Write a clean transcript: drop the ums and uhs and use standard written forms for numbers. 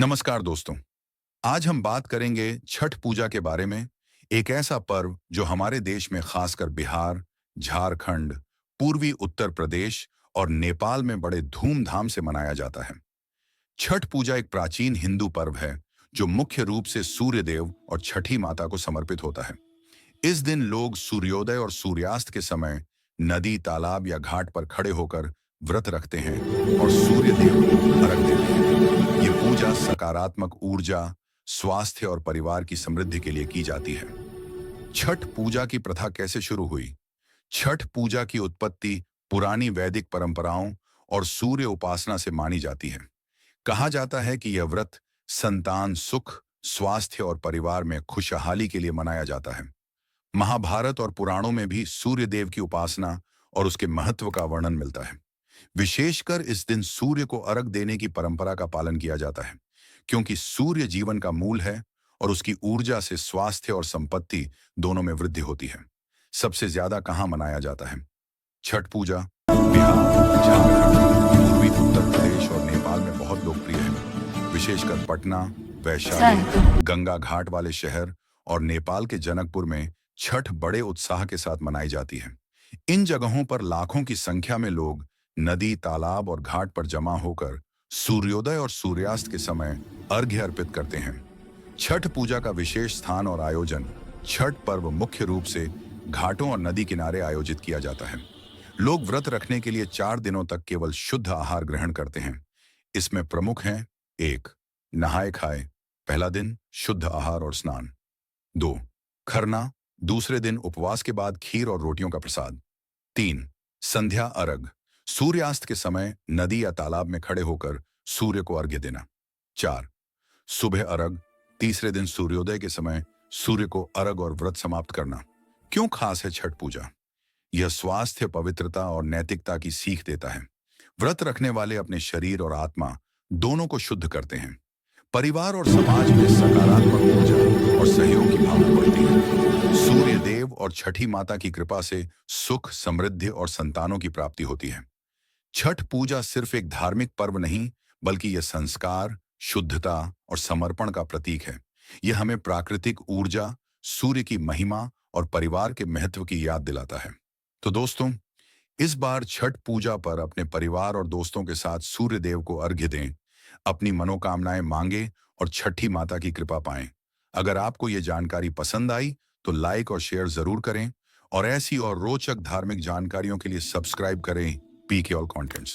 नमस्कार दोस्तों। आज हम बात करेंगे छठ पूजा के बारे में। एक ऐसा पर्व जो हमारे देश में खासकर बिहार, झारखंड, पूर्वी उत्तर प्रदेश और नेपाल में बड़े धूमधाम से मनाया जाता है। छठ पूजा एक प्राचीन हिंदू पर्व है जो मुख्य रूप से सूर्य देव और छठी माता को समर्पित होता है। इस दिन लोग सूर्योदय और सूर्यास्त के समय नदी, तालाब या घाट पर खड़े होकर व्रत रखते हैं और सूर्य देव को अर्घ देते हैं। ये पूजा सकारात्मक ऊर्जा, स्वास्थ्य और परिवार की समृद्धि के लिए की जाती है। छठ पूजा की प्रथा कैसे शुरू हुई? छठ पूजा की उत्पत्ति पुरानी वैदिक परंपराओं और सूर्य उपासना से मानी जाती है। कहा जाता है कि यह व्रत संतान सुख, स्वास्थ्य और परिवार में खुशहाली के लिए मनाया जाता है। महाभारत और पुराणों में भी सूर्य देव की उपासना और उसके महत्व का वर्णन मिलता है। विशेषकर इस दिन सूर्य को अर्घ देने की परंपरा का पालन किया जाता है, क्योंकि सूर्य जीवन का मूल है और उसकी ऊर्जा से स्वास्थ्य और संपत्ति दोनों में वृद्धि होती है। सबसे ज्यादा कहाँ मनाया जाता है? छठ पूजा बिहार, झारखंड, पूर्वी उत्तर प्रदेश और नेपाल में बहुत लोकप्रिय है। विशेषकर पटना, वैशाली, गंगा घाट वाले शहर और नेपाल के जनकपुर में छठ बड़े उत्साह के साथ मनाई जाती है। इन जगहों पर लाखों की संख्या में लोग नदी, तालाब और घाट पर जमा होकर सूर्योदय और सूर्यास्त के समय अर्घ्य अर्पित करते हैं। छठ पूजा का विशेष स्थान और आयोजन। छठ पर्व मुख्य रूप से घाटों और नदी किनारे आयोजित किया जाता है। लोग व्रत रखने के लिए 4 दिनों तक केवल शुद्ध आहार ग्रहण करते हैं। इसमें प्रमुख हैं: 1. नहाए खाए, पहला दिन शुद्ध आहार और स्नान। 2. खरना, दूसरे दिन उपवास के बाद खीर और रोटियों का प्रसाद। 3. संध्या अर्घ, सूर्यास्त के समय नदी या तालाब में खड़े होकर सूर्य को अर्घ्य देना। 4. सुबह अर्घ, तीसरे दिन सूर्योदय के समय सूर्य को अर्घ और व्रत समाप्त करना। क्यों खास है छठ पूजा? यह स्वास्थ्य, पवित्रता और नैतिकता की सीख देता है। व्रत रखने वाले अपने शरीर और आत्मा दोनों को शुद्ध करते हैं। परिवार और समाज में सकारात्मक ऊर्जा और सहयोग की भावना बढ़ती है। सूर्य देव और छठी माता की कृपा से सुख, समृद्धि और संतानों की प्राप्ति होती है। छठ पूजा सिर्फ एक धार्मिक पर्व नहीं, बल्कि यह संस्कार, शुद्धता और समर्पण का प्रतीक है। यह हमें प्राकृतिक ऊर्जा, सूर्य की महिमा और परिवार के महत्व की याद दिलाता है। तो दोस्तों, इस बार छठ पूजा पर अपने परिवार और दोस्तों के साथ सूर्य देव को अर्घ्य दें, अपनी मनोकामनाएं मांगे और छठी माता की कृपा पाएं। अगर आपको ये जानकारी पसंद आई तो लाइक और शेयर जरूर करें और ऐसी और रोचक धार्मिक जानकारियों के लिए सब्सक्राइब करें पीके ऑल कंटेंट्स।